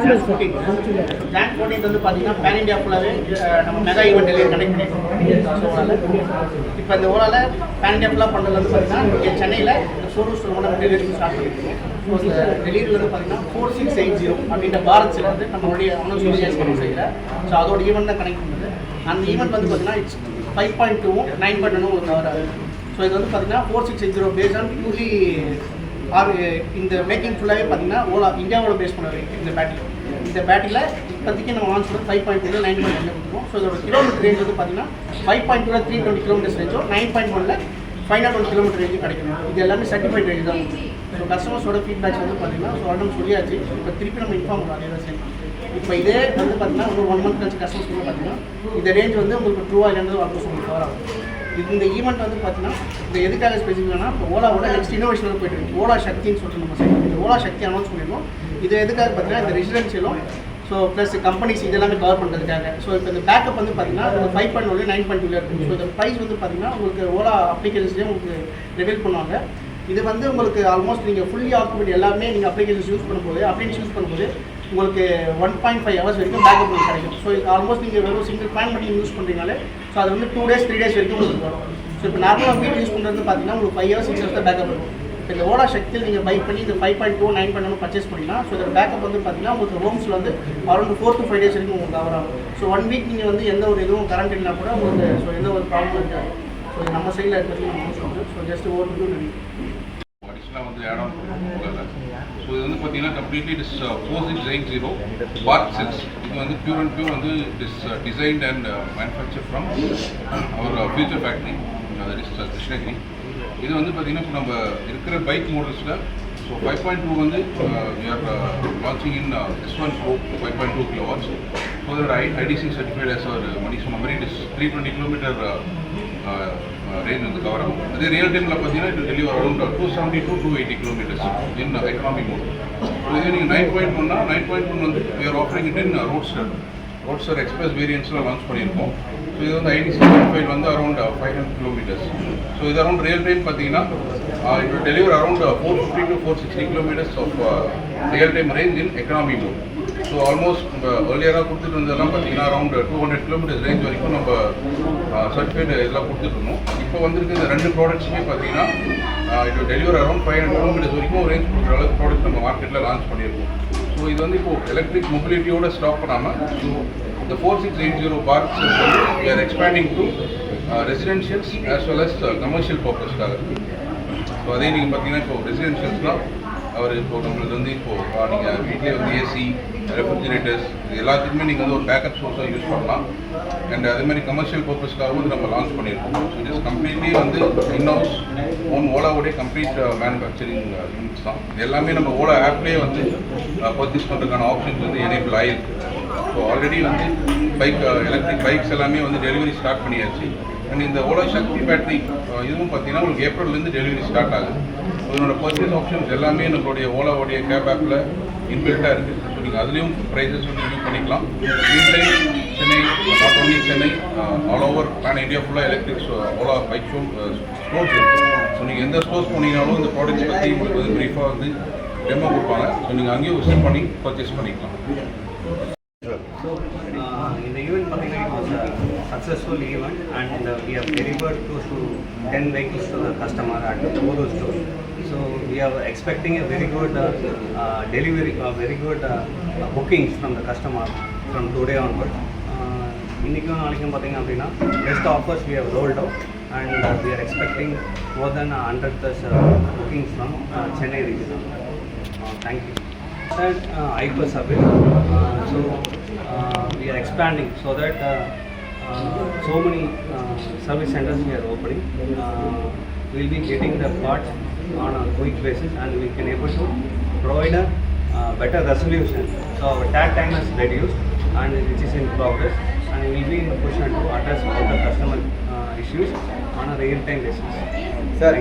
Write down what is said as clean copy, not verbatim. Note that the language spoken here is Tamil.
Jan 14th வந்து பார்த்தீங்கன்னா பேன் இண்டியா ஃபுல்லாகவே நம்ம மெகா ஈவெண்ட் டெலிவரி கனெக்ட் பண்ணியிருக்கோம். ஸோ இப்போ இந்த ஓலாவில் பேன் இண்டியா ஃபுல்லாக பண்ணுறது வந்து பார்த்தீங்கன்னா இங்கே சென்னையில் இந்த ஷோரூம்ஸ் நம்ம டெலிவரி ஸ்டார்ட் பண்ணியிருக்கோம். ஸோ இந்த டெலிவரியில் வந்து பார்த்தீங்கன்னா 4680 அப்படின்ற பாரத்ஸில் வந்து நம்மளுடைய அனௌன்ஸ் செய்யல. ஸோ அதோட ஈவெண்ட் தான் கனெக்ட் பண்ணுறது. அந்த ஈவெண்ட் வந்து பார்த்தீங்கன்னா இட்ஸ் 5.2 9.1 உங்களுக்கு கவர் ஆகுது. ஸோ இது வந்து பார்த்தீங்கன்னா 4680 பேஸ் ஆன் பியூர்லி இந்த மேக்கிங் ஃபுல்லாகவே பார்த்தீங்கன்னா ஓலா இந்தியாவோட பேஸ் பண்ண இந்த பேட்டரி. இந்த பேட்டரியில் இப்போதைக்கு நம்ம லான்ச் பண்ணி 5.2 9.1 கொடுத்துருவோம். ஸோ இதோட கிலோமீட்டர் ரேஞ்ச் வந்து பார்த்தீங்கன்னா 5.2 320 கிலோமீட்டர்ஸ் ரேஞ்சோ 9.1 501 கிலோமீட்டர் ரேஞ்சு கிடைக்கணும். இது எல்லாமே சர்டிஃபைட் ரேஞ்ச் தான். ஸோ கஸ்டமர்ஸோட ஃபீட்பேக்ஸ் வந்து பார்த்தீங்கன்னா ஸோ ஆல்ரெடி சொல்லியாச்சு. இப்போ திருப்பி நம்ம இன்ஃபார்ம் பண்ணலாம். அதே தான் சரி. இப்போ இதே வந்து பார்த்தீங்கன்னா ஒரு 1 மந்த் கழிச்சு கஸ்டமர்ஸ் வந்து பார்த்தீங்கன்னா இந்த ரேஞ்ச் வந்து உங்களுக்கு ட்ரூவாக இல்லைன்றது ஆல்மோஸ்ட் உங்களுக்கு கவர் ஆகும். இந்த ஈவெண்ட் வந்து பார்த்தீங்கன்னா இந்த எதுக்காக ஸ்பெசிஃபிக்கானா இப்போ ஓலாவோட நெக்ஸ்ட் இன்னோவேஷனில் போயிட்டு இருக்கு. ஓலா சக்தின்னு சொல்லிட்டு நம்ம செய்யணும். இந்த ஓலா சக்தி அனௌன்ஸ் பண்ணியிருக்கோம். இது எதுக்காக பார்த்தீங்கன்னா இந்த ரெசிடென்ஷியலும் ஸோ ப்ளஸ் கம்பெனிஸ் இதெல்லாமே கவர் பண்ணுறதுக்காக. ஸோ இப்போ இந்த பேக்கப் வந்து பார்த்தீங்கன்னா உங்களுக்கு 5.1 9.2 இருக்குது. ஸோ இந்த ப்ரைஸ் வந்து பார்த்தீங்கன்னா உங்களுக்கு ஓலா அப்ளிகேஷன்ஸ்லேயே உங்களுக்கு ரிவீல் பண்ணுவாங்க. இது வந்து உங்களுக்கு ஆல்மோஸ்ட் நீங்கள் ஃபுல்லி ஆக்குபேட் எல்லாமே நீங்கள் அப்ளிகேஷன்ஸ் யூஸ் பண்ணும்போது அப்படின்னு யூஸ் பண்ணும்போது உங்களுக்கு 1.5 hours வரைக்கும் பேக்கப் உங்களுக்கு கிடைக்கும். ஸோ இது ஆல்மோஸ்ட் நீங்கள் வெறும் சிங்கிள் பிளான் பண்ணி யூஸ் பண்ணுறீங்களே ஸோ அது வந்து 2 days 3 days வரைக்கும் உங்களுக்கு வரும். ஸோ இப்போ நார்மலாக வீட்டில் யூஸ் பண்ணுறது பார்த்தீங்கன்னா உங்களுக்கு 5 hours 6 hours தான் பேக்கப் இருக்கும். இப்போ இந்த ஓலா சக்தியில் நீங்கள் பை பண்ணி இந்த 5.2 9.1 பர்ச்சேஸ் பண்ணிங்கன்னா ஸோ இதோட பேக்கப் வந்து பார்த்தீங்கன்னா உங்களுக்கு ஹோம்ஸில் வந்து அரௌண்ட் 4 to 5 days வரைக்கும் உங்களுக்கு கவர் ஆகும். ஸோ 1 week நீங்கள் வந்து எந்த ஒரு இதுவும் கரண்ட் இல்லைனா கூட உங்களுக்கு ஸோ எந்த ஒரு ப்ராப்ளம் இருக்காது. ஸோ நம்ம சைடில் இருக்கிறது நம்ம சொல்லுவோம். ஸோ ஜஸ்ட் ஓட்டு அடிஷ்னலாக வந்து ஆட் ஆன் பண்ணல. ஸோ இது வந்து பார்த்தீங்கன்னா கம்ப்ளீட்லி இட் இஸ் 4680 பாத் செல்ஸ். இது வந்து பியூர் அண்ட் பியூர் வந்து it is designed and manufacture from our future factory that is Krishnagiri. இது வந்து பார்த்தீங்கன்னா இப்போ நம்ம இருக்கிற பைக் மாடல்ஸில் ஸோ 5.2 வந்து we are launching in S1 Pro 5.2 kilowatts. So அதோட IDC certified as our Mani சொன்ன மாதிரி இட் இஸ் 320 கிலோமீட்டர் ரேஞ்ச் வந்து கவர் ஆகும். அதே ரியல் டைமில் பார்த்தீங்கன்னா இது deliver around 270 to 280 kilometres in economic mode. So இதே நீங்கள் 9.1னா 9.1 வந்து we are offering it in roadster express வேரியன்ட்ஸில் லான்ச் பண்ணியிருக்கோம். ஸோ இது வந்து IDC certified வந்து அரௌண்ட் 500 கிலோமீட்டர்ஸ். ஸோ இது அரௌண்ட் ரியல் டைம் பார்த்தீங்கன்னா it will deliver around 450 to 460 kilometers of real-time range in economy mode. So almost earlier கொடுத்துட்டு இருந்ததெல்லாம் பார்த்தீங்கன்னா அரௌண்ட் 200 kilometers ரேஞ்ச் வரைக்கும் நம்ம சர்டிஃபிகேட் இதெல்லாம் கொடுத்துட்டு இருந்தோம். இப்போ வந்துருக்கு இந்த 2 ப்ராடக்ட்ஸுமே பார்த்தீங்கன்னா it will deliver around 500 kilometers வரைக்கும் ரேஞ்ச் கொடுக்குற அளவுக்கு ப்ராடக்ட் நம்ம மார்க்கெட்டில் லான்ச் பண்ணியிருக்கோம். ஸோ இது வந்து இப்போது எலக்ட்ரிக் மொபிலிட்டியோட ஸ்டாப் பண்ணாமல் ஸோ இந்த 4680 parks we are expanding to residentials as well as commercial purpose-காக. ஸோ அதே நீங்கள் பார்த்தீங்கன்னா இப்போ ரெசிடென்ஷியல்ஸ்னால் அவர் இப்போ நம்மளுக்கு வந்து இப்போது நீங்கள் வீட்டிலே வந்து ஏசி ரெஃப்ரிஜிரேட்டர்ஸ் இது எல்லாத்துக்குமே நீங்கள் வந்து ஒரு பேக்கப் சோர்ஸாக யூஸ் பண்ணலாம். அண்ட் அதே மாதிரி கமர்ஷியல் பர்பஸ்க்காகவும் வந்து நம்ம லான்ச் பண்ணியிருக்கோம். ஸோ இட் இஸ் கம்ப்ளீட்லி வந்து இன்ஹவுஸ் ஓலாவுடைய கம்ப்ளீட் மேனுஃபேக்சரிங் யூனிட்ஸ் தான். இது எல்லாமே நம்ம ஓலா ஆப்லேயே வந்து பர்ச்சேஸ் பண்ணுறதுக்கான ஆப்ஷன்ஸ் வந்து எனேபிள் ஆகிருக்கு. ஸோ ஆல்ரெடி வந்து எலக்ட்ரிக் பைக்ஸ் எல்லாமே வந்து டெலிவரி ஸ்டார்ட் பண்ணியாச்சு. அண்ட் இந்த ஓலா சக்தி பேட்டரி இதுவும் பார்த்தீங்கன்னா உங்களுக்கு ஏப்ரல்லேருந்து டெலிவரி ஸ்டார்ட் ஆகுது. இதனோட பர்ச்சேஸ் ஆப்ஷன்ஸ் எல்லாமே நம்மளுடைய ஓலாவுடைய கேப் ஆப்பில் இன்பில்ட்டாக இருக்குது. ஸோ நீங்கள் அதுலேயும் ப்ரைஸஸ் வந்து ரிவ்யூ பண்ணிக்கலாம். Chennai not only Chennai all over pan India ஃபுல்லாக எலக்ட்ரிக் ஓலா பைக் ஸ்டோர்ஸ் இருக்குது. ஸோ நீங்கள் எந்த ஸ்டோர்ஸ் போனீங்கனாலும் இந்த ப்ராடக்ட்ஸ் பற்றி உங்களுக்கு வந்து ப்ரீஃபாக வந்து டெமோ கொடுப்பாங்க. ஸோ நீங்கள் அங்கேயும் விசிட் பண்ணி பர்ச்சேஸ் பண்ணிக்கலாம். In the event, it was a successful event and we have delivered close to 10 vehicles to the customer at the Modo store. So we are expecting a very good delivery, very good bookings from the customer from today onward. இன்னைக்கும் நாளைக்கும் பார்த்தீங்க அப்படின்னா best offers we have rolled out and we are expecting more than 100 plus bookings from Chennai region. Thank you. Hyper service. So we are expanding so that so many service centers we are opening. We will be getting the parts on a quick basis and we can able to provide a better resolution. So our tag time is reduced and which is in progress and we will be in a position to address all the customer issues on a real time basis. Sir,